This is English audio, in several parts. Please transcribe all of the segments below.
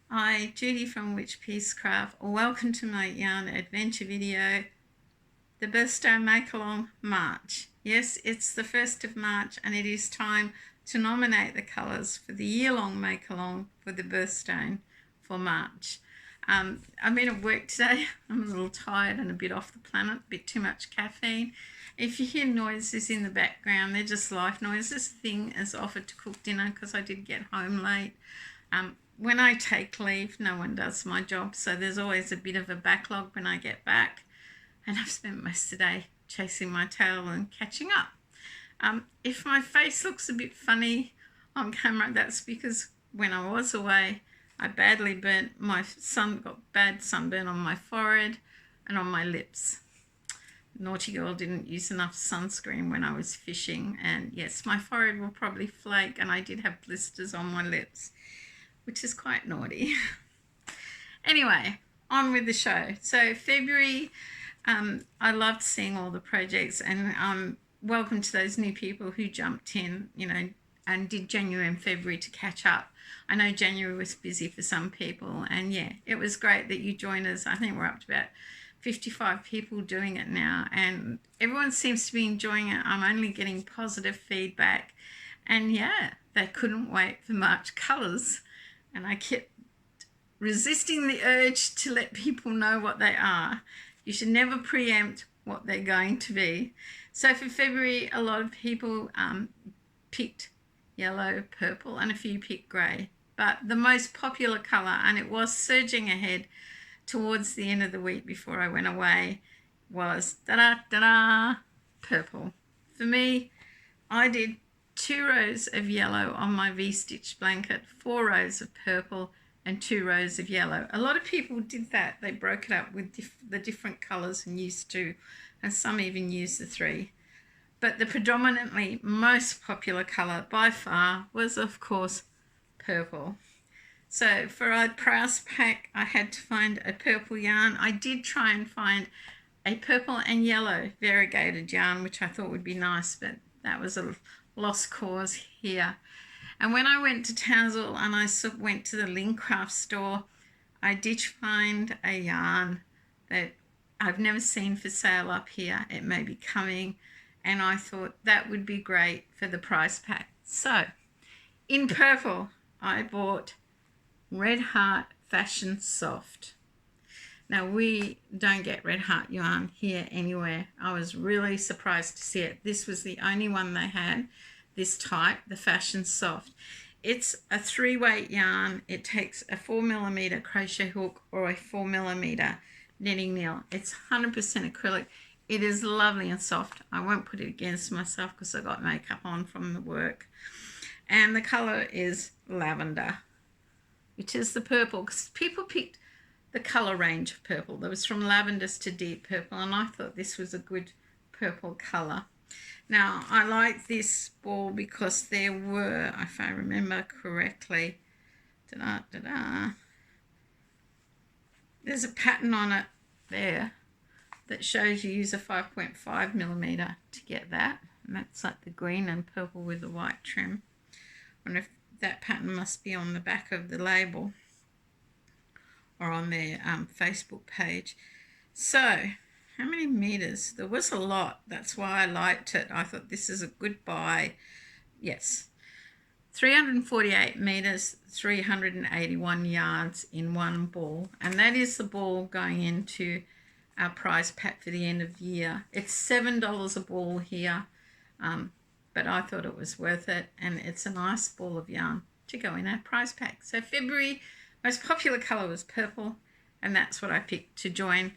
Hi, Judy from Witchpeace Craft. Welcome to my yarn adventure video, the Birthstone Make-Along March. Yes, it's the 1st of March and it is time to nominate the colours for the year-long Make-Along for the Birthstone for March. I've been at work today. I'm a little tired and a bit off the planet, a bit too much caffeine. If you hear noises in the background, they're just life noises. Thing has offered to cook dinner because I did get home late. When I take leave, no one does my job, so there's always a bit of a backlog when I get back, and I've spent most of the day chasing my tail and catching up. If my face looks a bit funny on camera, that's because when I was away, I badly burnt got bad sunburn on my forehead and on my lips. Naughty girl didn't use enough sunscreen when I was fishing, and yes, my forehead will probably flake, and I did have blisters on my lips, which is quite naughty. Anyway, on with the show. So February, I loved seeing all the projects, and welcome to those new people who jumped in, and did January and February to catch up. I know January was busy for some people, and yeah, it was great that you joined us. I think we're up to about 55 people doing it now, and everyone seems to be enjoying it. I'm only getting positive feedback, and yeah, they couldn't wait for March colours. And I kept resisting the urge to let people know what they are. You should never preempt what they're going to be. So for February, a lot of people picked yellow, purple, and a few picked grey. But the most popular colour, and it was surging ahead towards the end of the week before I went away, was purple. For me, I did 2 rows of yellow on my V-stitch blanket, 4 rows of purple, and 2 rows of yellow. A lot of people did that. They broke it up with the different colours and used 2, and some even used the 3. But the predominantly most popular colour by far was, of course, purple. So for our price pack, I had to find a purple yarn. I did try and find a purple and yellow variegated yarn, which I thought would be nice, but that was a lost cause here. And when I went to Townsville and I went to the Lincraft store, I did find a yarn that I've never seen for sale up here. It may be coming, and I thought that would be great for the price pack. So in purple, I bought Red Heart Fashion Soft. Now, we don't get Red Heart yarn here anywhere. I was really surprised to see it. This was the only one they had, this type, the Fashion Soft. It's a 3-weight yarn. It takes a 4mm crochet hook or a 4mm knitting needle. It's 100% acrylic. It is lovely and soft. I won't put it against myself because I got makeup on from the work. And the colour is lavender, which is the purple, because people picked the colour range of purple. There was from lavenders to deep purple, and I thought this was a good purple colour. Now, I like this ball because there were, if I remember correctly, there's a pattern on it there that shows you use a 5.5mm to get that, and that's like the green and purple with the white trim. I wonder if that pattern must be on the back of the label or on their Facebook page. So, how many meters? There was a lot. That's why I liked it. I thought this is a good buy. Yes. 348 meters, 381 yards in one ball. And that is the ball going into our prize pack for the end of the year. It's $7 a ball here. But I thought it was worth it, and it's a nice ball of yarn to go in our prize pack. So February, most popular colour was purple, and that's what I picked to join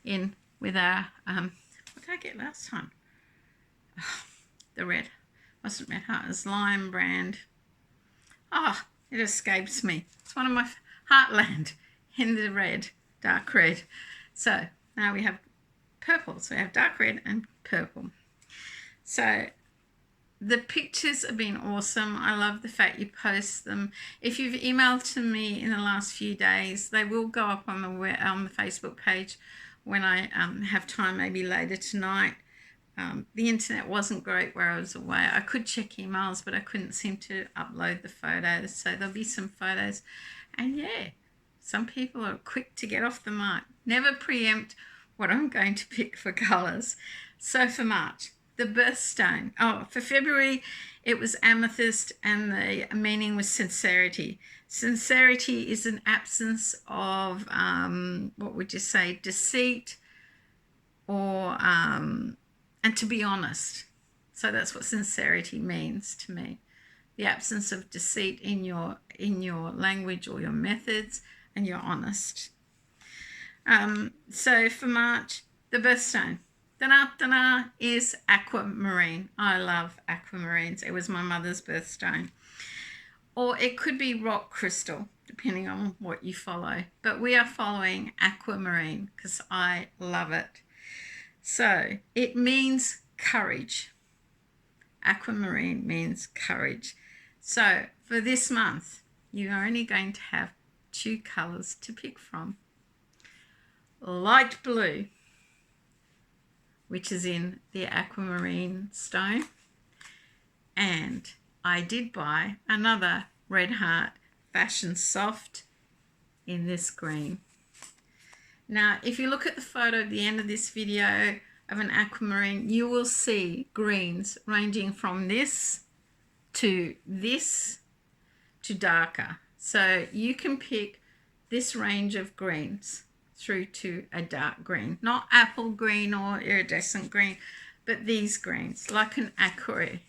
in with our, what did I get last time? Oh, the red. Wasn't Red Heart, it was Lime brand. Oh, it escapes me. It's one of my heartland in the red, dark red. So now we have purple. So we have dark red and purple. So the pictures have been awesome. I love the fact you post them. If you've emailed to me in the last few days, they will go up on the Facebook page when I have time, maybe later tonight. The internet wasn't great where I was away. I could check emails, but I couldn't seem to upload the photos. So there'll be some photos. And yeah, Some people are quick to get off the mark. Never preempt what I'm going to pick for colours. So for March, the birthstone. Oh, for February, it was amethyst, and the meaning was sincerity. Sincerity is an absence of, what would you say, deceit, or, and to be honest. So that's what sincerity means to me. The absence of deceit in your language or your methods, and you're honest. So for March, the birthstone. Da-da-da-da is aquamarine. I love aquamarines. It was my mother's birthstone. Or it could be rock crystal, depending on what you follow. But we are following aquamarine because I love it. So it means courage. Aquamarine means courage. So for this month, you're only going to have 2 colours to pick from. Light blue, which is in the aquamarine stone, and I did buy another Red Heart Fashion Soft in this green. Now, if you look at the photo at the end of this video of an aquamarine, you will see greens ranging from this to darker. So you can pick this range of greens through to a dark green, not apple green or iridescent green, but these greens, like an aqua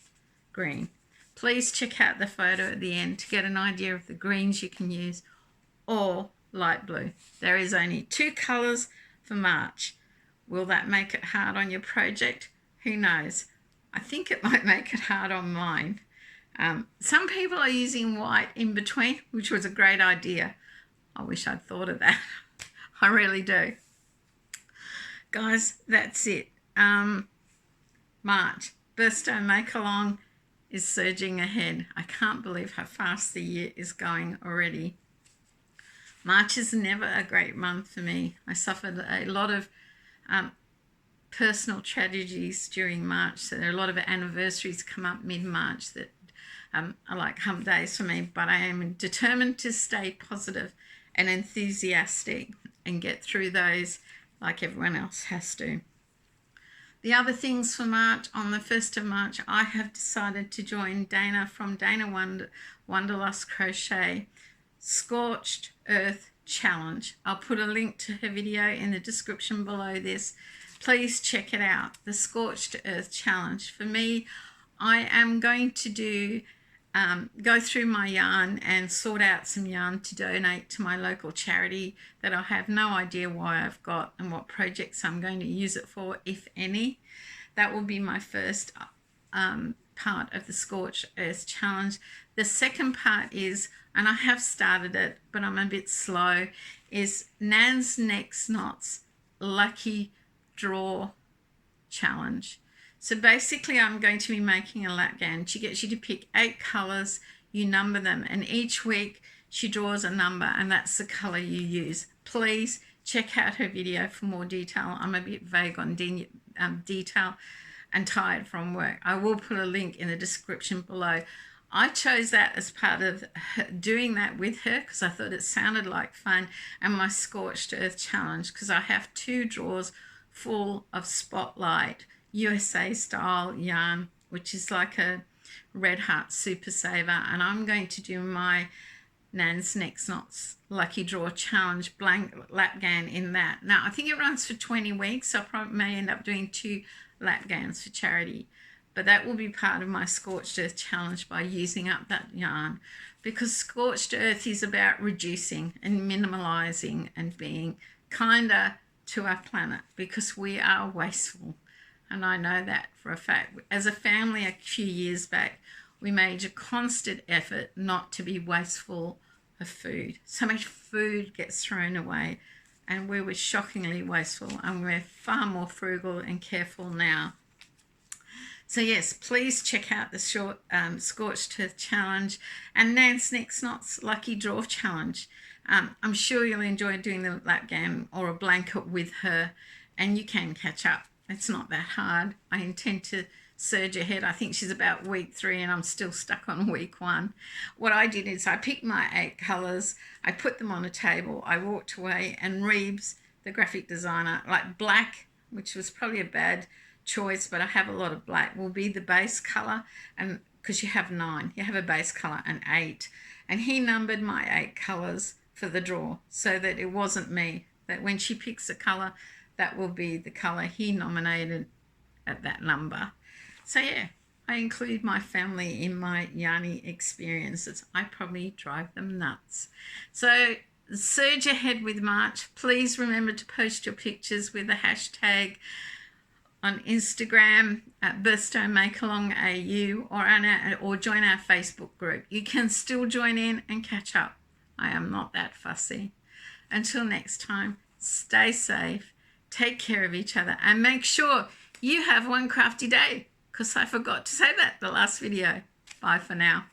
green. Please check out the photo at the end to get an idea of the greens you can use, or light blue. There is only 2 colours for March. Will that make it hard on your project? Who knows? I think it might make it hard on mine. Some people are using white in between, which was a great idea. I wish I'd thought of that. I really do. Guys, that's it. March, Birthstone Make Along is surging ahead. I can't believe how fast the year is going already. March is never a great month for me. I suffered a lot of personal tragedies during March. So there are a lot of anniversaries come up mid-March that are like hump days for me. But I am determined to stay positive and enthusiastic and get through those like everyone else has to. The other things for March, on the 1st of March, I have decided to join Dana from Dana Wonderlust Crochet Scorched Earth Challenge. I'll put a link to her video in the description below this. Please check it out, the Scorched Earth Challenge. For me, I am going to do go through my yarn and sort out some yarn to donate to my local charity that I have no idea why I've got and what projects I'm going to use it for, if any. That will be my first part of the Scorched Earth Challenge. The second part is, and I have started it, but I'm a bit slow, is Nan's Next Knots Lucky Draw Challenge. So basically I'm going to be making a lap gown. She gets you to pick 8 colours, you number them, and each week she draws a number and that's the colour you use. Please check out her video for more detail. I'm a bit vague on detail and tired from work. I will put a link in the description below. I chose that as part of doing that with her because I thought it sounded like fun, and my Scorched Earth Challenge because I have 2 drawers full of Spotlight USA style yarn, which is like a Red Heart Super Saver, and I'm going to do my Nan's Next Knots Lucky Draw Challenge blank lap gown in that. Now I think it runs for 20 weeks, so I probably may end up doing 2 lap gowns for charity, but that will be part of my Scorched Earth Challenge by using up that yarn, because Scorched Earth is about reducing and minimalizing and being kinder to our planet, because we are wasteful. And I know that for a fact. As a family a few years back, we made a constant effort not to be wasteful of food. So much food gets thrown away, and we were shockingly wasteful, and we're far more frugal and careful now. So yes, please check out the Scorched Earth Challenge and Nan's Next Knots Lucky Draw Challenge. I'm sure you'll enjoy doing the lap gown or a blanket with her, and you can catch up. It's not that hard. I intend to surge ahead. I think she's about week 3 and I'm still stuck on week 1. What I did is I picked my 8 colours, I put them on a table, I walked away, and Reeves, the graphic designer, like black, which was probably a bad choice, but I have a lot of black, will be the base colour, and because you have 9, you have a base colour and 8, and he numbered my 8 colours for the draw so that it wasn't me, that when she picks a colour, that will be the colour he nominated at that number. So yeah, I include my family in my yarny experiences. I probably drive them nuts. So surge ahead with March. Please remember to post your pictures with the hashtag on Instagram at Birthstone Makealong AU, or join our Facebook group. You can still join in and catch up. I am not that fussy. Until next time, stay safe, take care of each other, and make sure you have one crafty day, because I forgot to say that the last video. Bye for now.